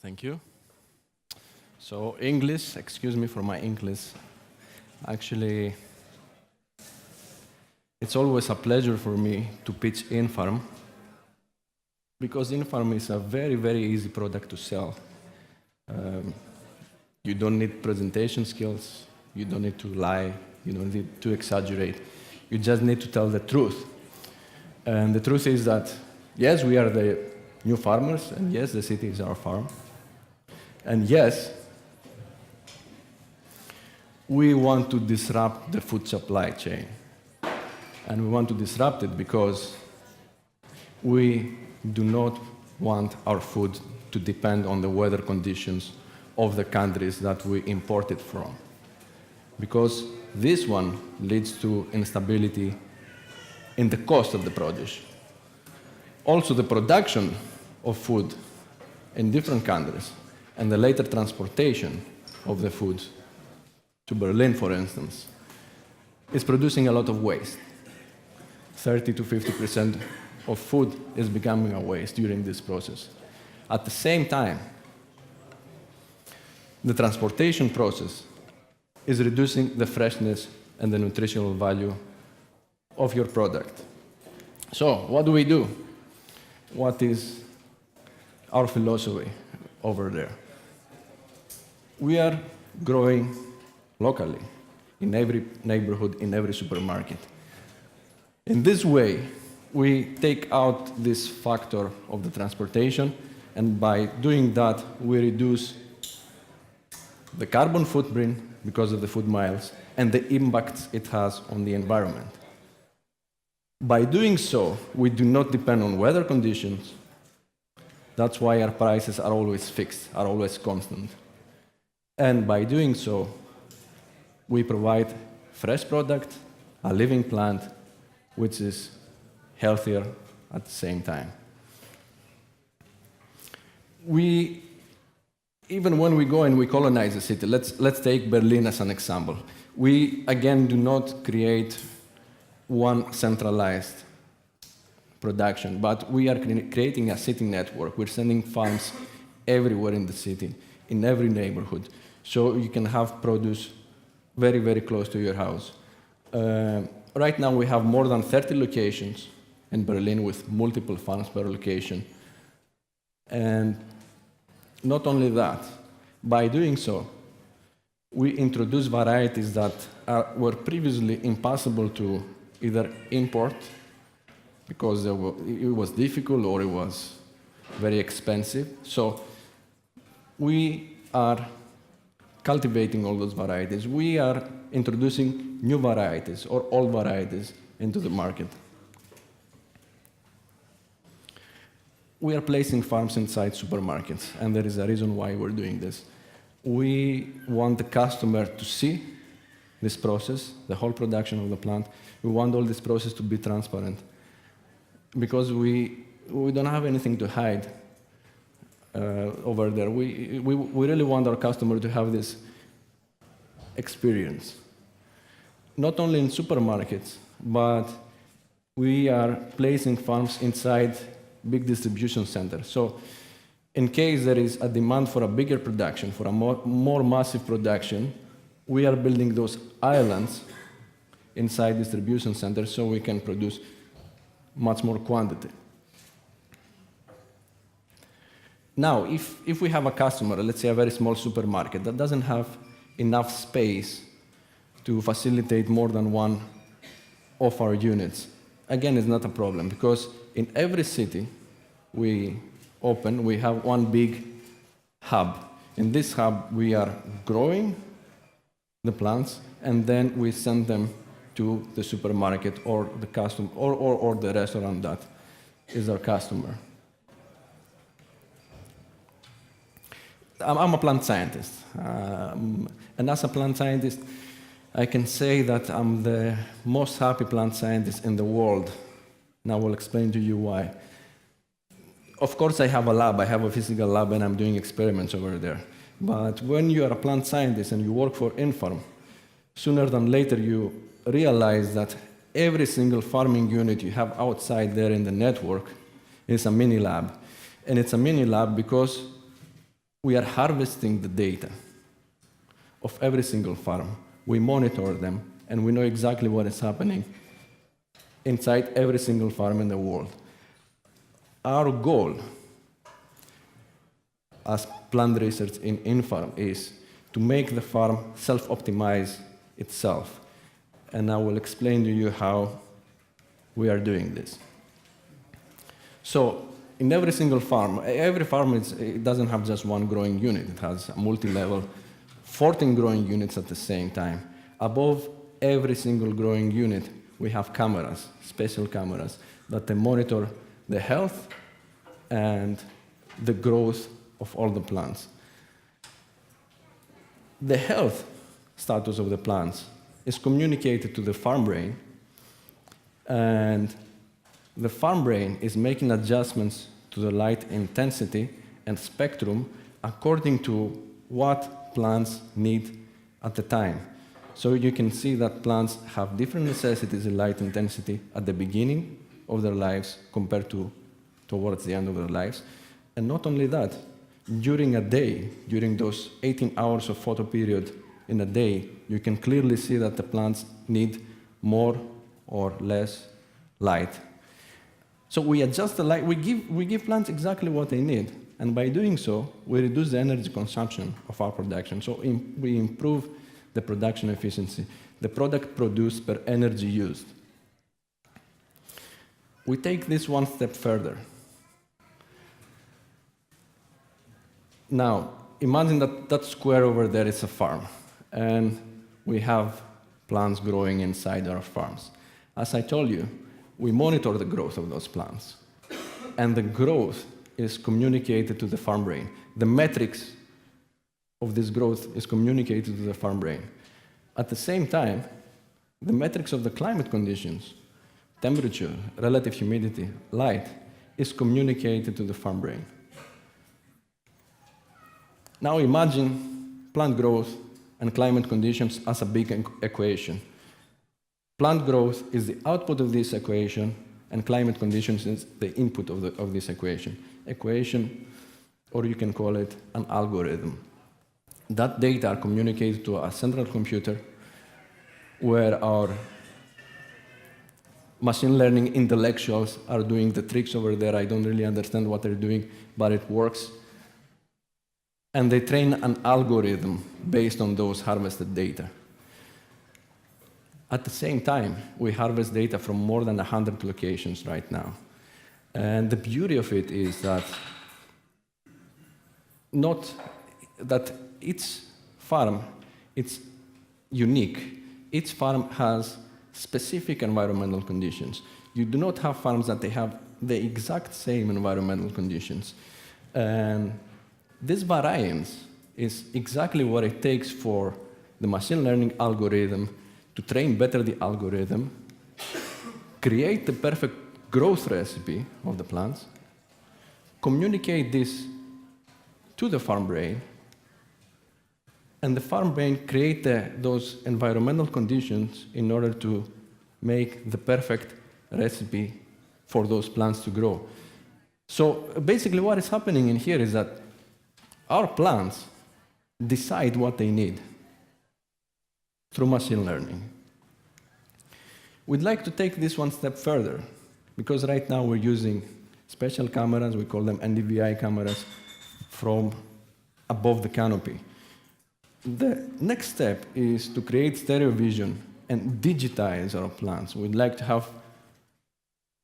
Thank you. So English, excuse me for my English. Actually, it's always a pleasure for me to pitch INFARM because INFARM is a very, very easy product to sell. You don't need presentation skills, you don't need to lie, you don't need to exaggerate. You just need to tell the truth. And the truth is that, yes, we are the new farmers, and yes, the city is our farm. And yes, we want to disrupt the food supply chain. And we want to disrupt it because we do not want our food to depend on the weather conditions of the countries that we import it from. Because this one leads to instability in the cost of the produce. Also, the production of food in different countries and the later transportation of the food to Berlin, for instance, is producing a lot of waste. 30 to 50% of food is becoming a waste during this process. At the same time, the transportation process is reducing the freshness and the nutritional value of your product. So, what do we do? What is our philosophy over there? We are growing locally, in every neighborhood, in every supermarket. In this way, we take out this factor of the transportation, and by doing that, we reduce the carbon footprint because of the food miles and the impacts it has on the environment. By doing so, we do not depend on weather conditions. That's why our prices are always fixed, are always constant. And by doing so, we provide fresh product, a living plant, which is healthier at the same time. Even when we go and we colonize a city, let's take Berlin as an example. We, again, do not create one centralized production, but we are creating a city network. We're sending farms everywhere in the city, in every neighborhood, so you can have produce very, very close to your house. Right now, we have more than 30 locations in Berlin with multiple farms per location. And not only that, by doing so, we introduce varieties that were previously impossible to either import because it was difficult or it was very expensive. So we are cultivating all those varieties. We are introducing new varieties or old varieties into the market. We are placing farms inside supermarkets, and there is a reason why we're doing this. We want the customer to see this process, the whole production of the plant. We want all this process to be transparent because we don't have anything to hide over there. We really want our customer to have this experience. Not only in supermarkets, but we are placing farms inside big distribution centers. So in case there is a demand for a bigger production, for a more massive production, we are building those islands inside distribution centers so we can produce much more quantity. Now, if we have a customer, let's say a very small supermarket, that doesn't have enough space to facilitate more than one of our units, again, it's not a problem because in every city we open, we have one big hub. In this hub, we are growing the plants, and then we send them to the supermarket or the customer or the restaurant that is our customer. I'm a plant scientist, and as a plant scientist, I can say that I'm the most happy plant scientist in the world. Now I will explain to you why. Of course, I have a lab, I have a physical lab, and I'm doing experiments over there. But when you are a plant scientist and you work for INFARM, sooner than later you realize that every single farming unit you have outside there in the network is a mini lab. And it's a mini lab because we are harvesting the data of every single farm. We monitor them, and we know exactly what is happening inside every single farm in the world. Our goal as plant research in INFARM is to make the farm self-optimize itself. And I will explain to you how we are doing this. So in every single farm, it doesn't have just one growing unit. It has a multi-level, 14 growing units at the same time. Above every single growing unit, we have cameras, special cameras, that they monitor the health and the growth of all the plants. The health status of the plants is communicated to the farm brain, and the farm brain is making adjustments to the light intensity and spectrum according to what plants need at the time. So you can see that plants have different necessities in light intensity at the beginning of their lives compared to towards the end of their lives. And not only that, during a day, during those 18 hours of photo period in a day, you can clearly see that the plants need more or less light. So we adjust the light, we give plants exactly what they need, and by doing so, we reduce the energy consumption of our production. So we improve the production efficiency, the product produced per energy used. We take this one step further. Now, imagine that that square over there is a farm, and we have plants growing inside our farms. As I told you, we monitor the growth of those plants, and the growth is communicated to the farm brain. The metrics of this growth is communicated to the farm brain. At the same time, the metrics of the climate conditions, temperature, relative humidity, light, is communicated to the farm brain. Now imagine plant growth and climate conditions as a big equation. Plant growth is the output of this equation, and climate conditions is the input of this equation. Equation, or you can call it an algorithm. That data are communicated to a central computer where our machine learning intellectuals are doing the tricks over there. I don't really understand what they're doing, but it works. And they train an algorithm based on those harvested data. At the same time, we harvest data from more than 100 locations right now. And the beauty of it is that each farm, it's unique. Each farm has specific environmental conditions. You do not have farms that they have the exact same environmental conditions. And this variance is exactly what it takes for the machine learning algorithm to train better the algorithm, create the perfect growth recipe of the plants, communicate this to the farm brain, and the farm brain create those environmental conditions in order to make the perfect recipe for those plants to grow. So basically what is happening in here is that our plants decide what they need through machine learning. We'd like to take this one step further, because right now we're using special cameras, we call them NDVI cameras, from above the canopy. The next step is to create stereo vision and digitize our plants. We'd like to have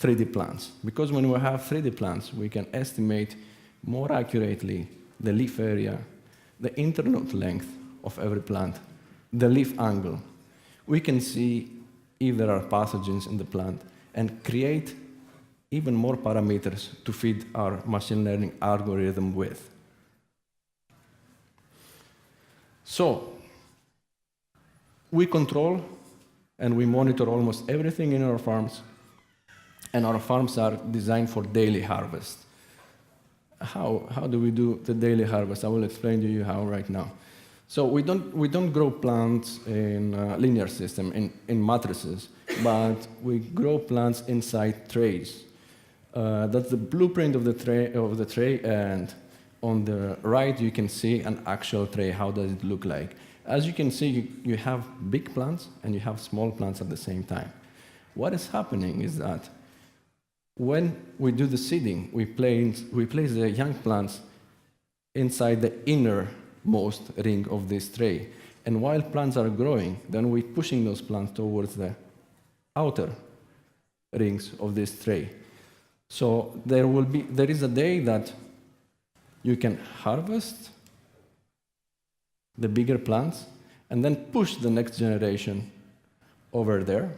3D plants, because when we have 3D plants, we can estimate more accurately the leaf area, the internode length of every plant, the leaf angle. We can see if there are pathogens in the plant and create even more parameters to feed our machine learning algorithm with. So we control and we monitor almost everything in our farms, and our farms are designed for daily harvest. How do we do the daily harvest? I will explain to you how right now. So we don't grow plants in a linear system, in matrices, but we grow plants inside trays. That's the blueprint of the tray, and on the right, you can see an actual tray. How does it look like? As you can see, you have big plants and you have small plants at the same time. What is happening is that when we do the seeding, we place the young plants inside the innermost ring of this tray. And while plants are growing, then we're pushing those plants towards the outer rings of this tray. So there is a day that you can harvest the bigger plants and then push the next generation over there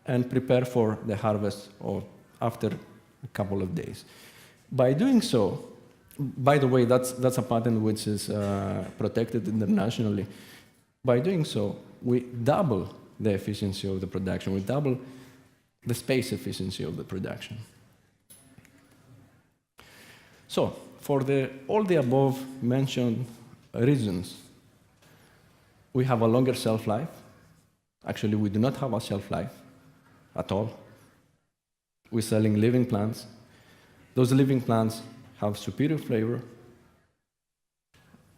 and prepare for the harvest after a couple of days. By doing so, by the way, that's a patent which is protected internationally. By doing so, we double the efficiency of the production. We double the space efficiency of the production. So, for all the above mentioned reasons, we have a longer shelf life. Actually, we do not have a shelf life at all. We're selling living plants. Those living plants have superior flavor.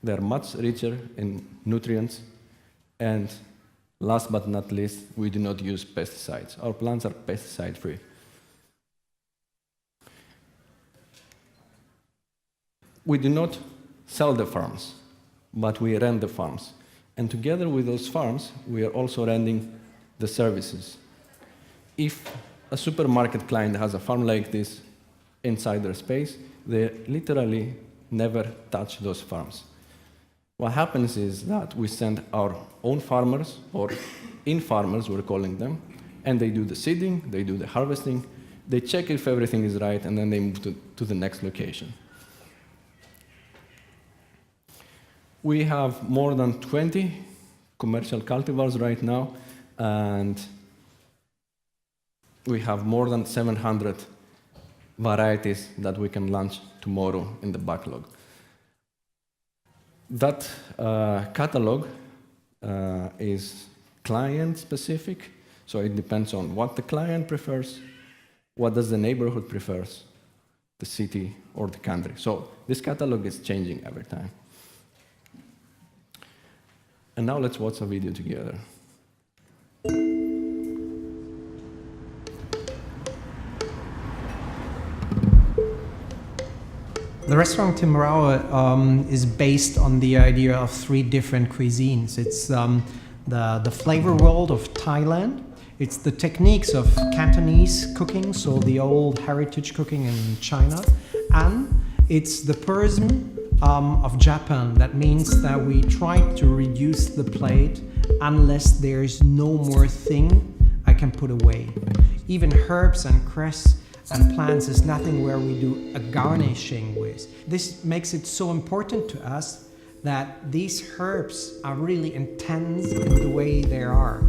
They're much richer in nutrients. And last but not least, we do not use pesticides. Our plants are pesticide-free. We do not sell the farms, but we rent the farms. And together with those farms, we are also renting the services. If a supermarket client has a farm like this inside their space, they literally never touch those farms. What happens is that we send our own farmers, or INFARMers, we're calling them, and they do the seeding, they do the harvesting, they check if everything is right, and then they move to the next location. We have more than 20 commercial cultivars right now, and we have more than 700 varieties that we can launch tomorrow in the backlog. That catalog is client-specific, so it depends on what the client prefers, what does the neighborhood prefers, the city or the country. So this catalog is changing every time. And now let's watch a video together. The restaurant Timrauer is based on the idea of 3 different cuisines. It's the flavor world of Thailand. It's the techniques of Cantonese cooking, so the old heritage cooking in China. And it's the purism of Japan. That means that we try to reduce the plate unless there's no more thing I can put away. Even herbs and cress and plants is nothing where we do a garnishing with. This makes it so important to us that these herbs are really intense in the way they are.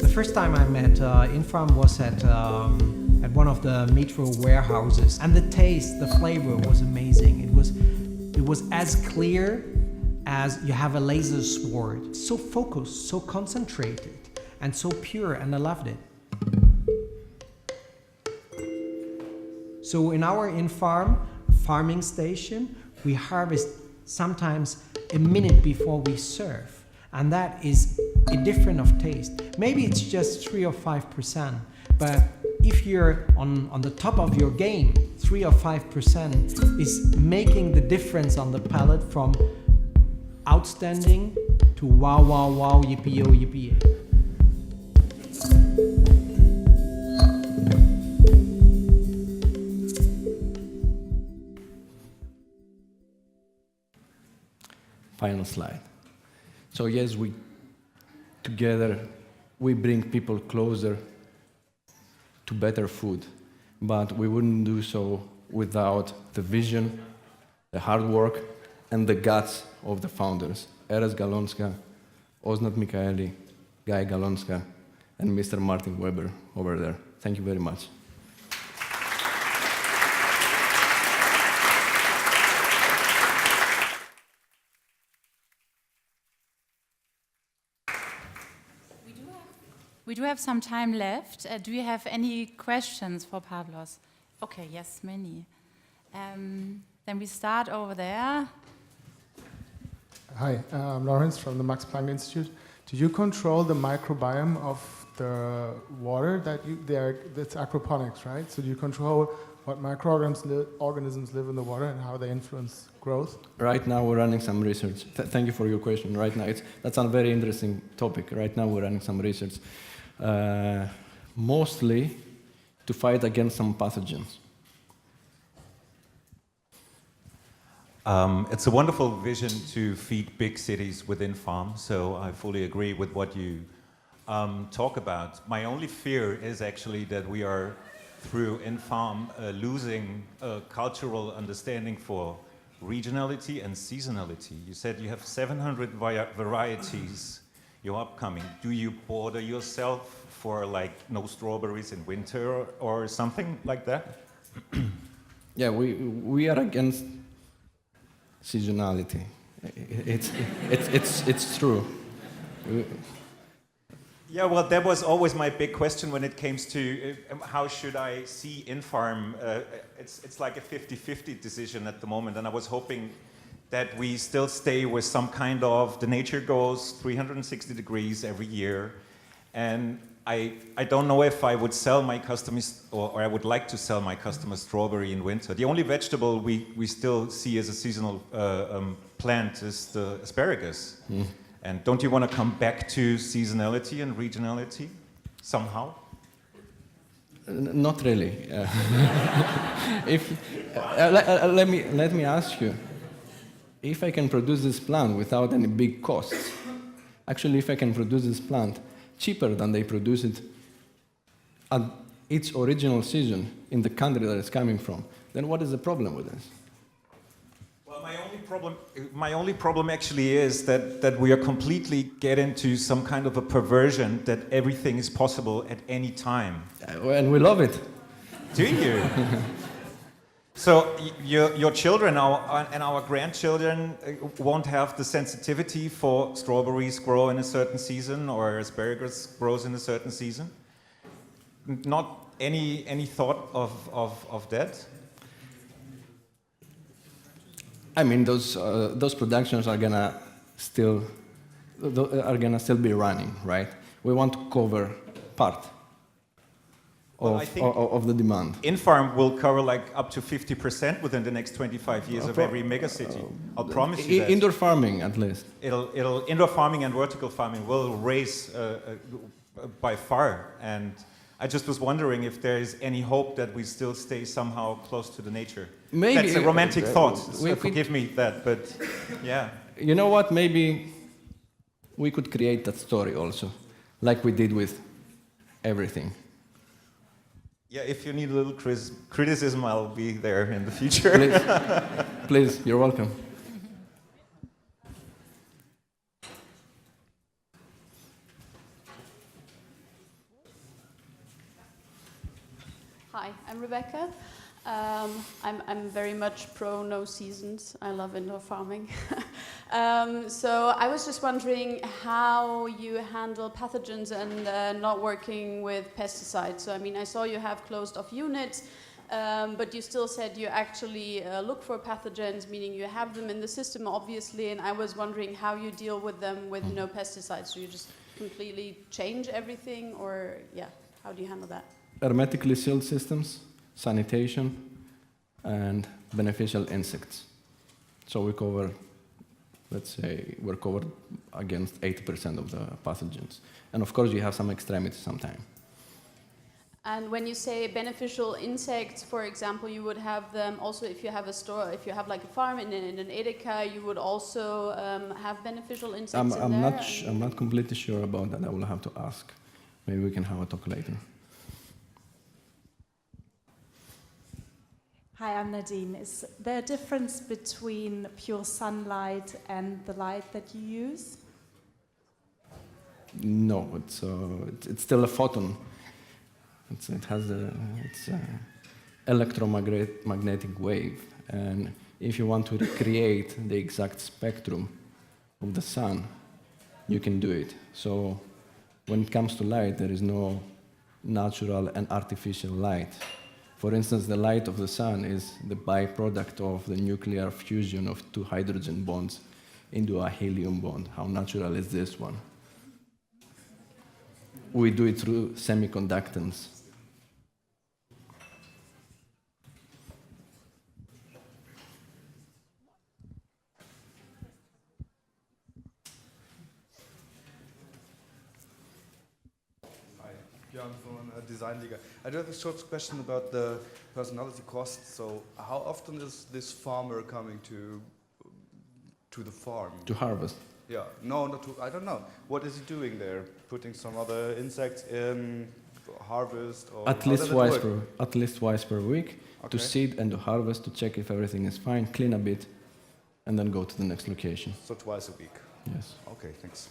The first time I met INFARM was at one of the metro warehouses, and the taste, the flavor was amazing. It was as clear as you have a laser sword. So focused, so concentrated, and so pure, and I loved it. So in our INFARM farming station, we harvest sometimes a minute before we serve. And that is a difference of taste. Maybe it's just 3 or 5%, but if you're on the top of your game, 3 or 5% is making the difference on the palate from outstanding to wow, wow, wow, yippee, yo, yippee. Final slide. So yes, together we bring people closer to better food, but we wouldn't do so without the vision, the hard work, and the guts of the founders, Erez Galonska, Osnat Mikaeli, Guy Galonska, and Mr. Martin Weber over there. Thank you very much. We do have some time left. Do you have any questions for Pavlos? Okay, yes, many. Then we start over there. Hi, I'm Lawrence from the Max Planck Institute. Do you control the microbiome of the water that's aquaponics, right? So do you control what microorganisms live in the water and how they influence growth? Right now we're running some research. Thank you for your question. Right now, that's a very interesting topic. Right now we're running some research, mostly to fight against some pathogens. It's a wonderful vision to feed big cities with INFARM, so I fully agree with what you talk about. My only fear is actually that we are, through INFARM, losing a cultural understanding for regionality and seasonality. You said you have 700 varieties, you're upcoming. Do you border yourself for like no strawberries in winter or something like that? Yeah, we are against seasonality. It's true. Yeah, well, that was always my big question when it came to how should I see INFARM. It's like a 50-50 decision at the moment, and I was hoping that we still stay with some kind of, the nature goes 360 degrees every year, and I don't know if I would sell my customers, or I would like to sell my customers strawberry in winter. The only vegetable we still see as a seasonal plant is the asparagus. Mm. And don't you want to come back to seasonality and regionality somehow? Not really. Let me ask you, if I can produce this plant without any big costs, actually if I can produce this plant cheaper than they produce it at its original season in the country that it's coming from, then what is the problem with this? Well, my only problem actually is that we are completely get into some kind of a perversion that everything is possible at any time. And we love it. Do you? So your children and our grandchildren won't have the sensitivity for strawberries grow in a certain season or asparagus grows in a certain season? Not any thought of that? I mean, those productions are gonna still be running, right? We want to cover part of the demand. INFARM will cover like up to 50% within the next 25 years of every megacity. I'll promise you that. Indoor farming, at least. Indoor farming and vertical farming will raise by far. And I just was wondering if there is any hope that we still stay somehow close to the nature. Maybe that's a romantic thought. Forgive me that, but yeah. You know what? Maybe we could create that story also, like we did with everything. Yeah, if you need a little criticism, I'll be there in the future. Please, you're welcome. Hi, I'm Rebecca. I'm very much pro no seasons. I love indoor farming. So I was just wondering how you handle pathogens and not working with pesticides. So I mean, I saw you have closed off units, but you still said you actually look for pathogens, meaning you have them in the system, obviously. And I was wondering how you deal with them with no pesticides. So you just completely change everything, or yeah, how do you handle that? Hermetically sealed systems, sanitation, and beneficial insects. So we cover, let's say, we're covered against 80% of the pathogens. And of course, you have some extremities sometimes. And when you say beneficial insects, for example, you would have them also if you have a store, if you have like a farm in an Edeka, you would also have beneficial insects in there? I'm not completely sure about that. I will have to ask. Maybe we can have a talk later. Hi, I'm Nadine. Is there a difference between pure sunlight and the light that you use? No, it's still a photon. It has it's electromagnetic wave, and if you want to recreate the exact spectrum of the sun, you can do it. So when it comes to light, there is no natural and artificial light. For instance, the light of the sun is the byproduct of the nuclear fusion of 2 hydrogen bonds into a helium bond. How natural is this one? We do it through semiconductance. Yeah, I'm from a design liga. I do have a short question about the personality cost. So how often is this farmer coming to the farm? To harvest. Yeah, no, not to, I don't know. What is he doing there? Putting some other insects in, harvest, or At how least does it work? at least twice per week, to Okay. seed and to harvest, to check if everything is fine, clean a bit, and then go to the next location. So twice a week. Yes. Okay, thanks.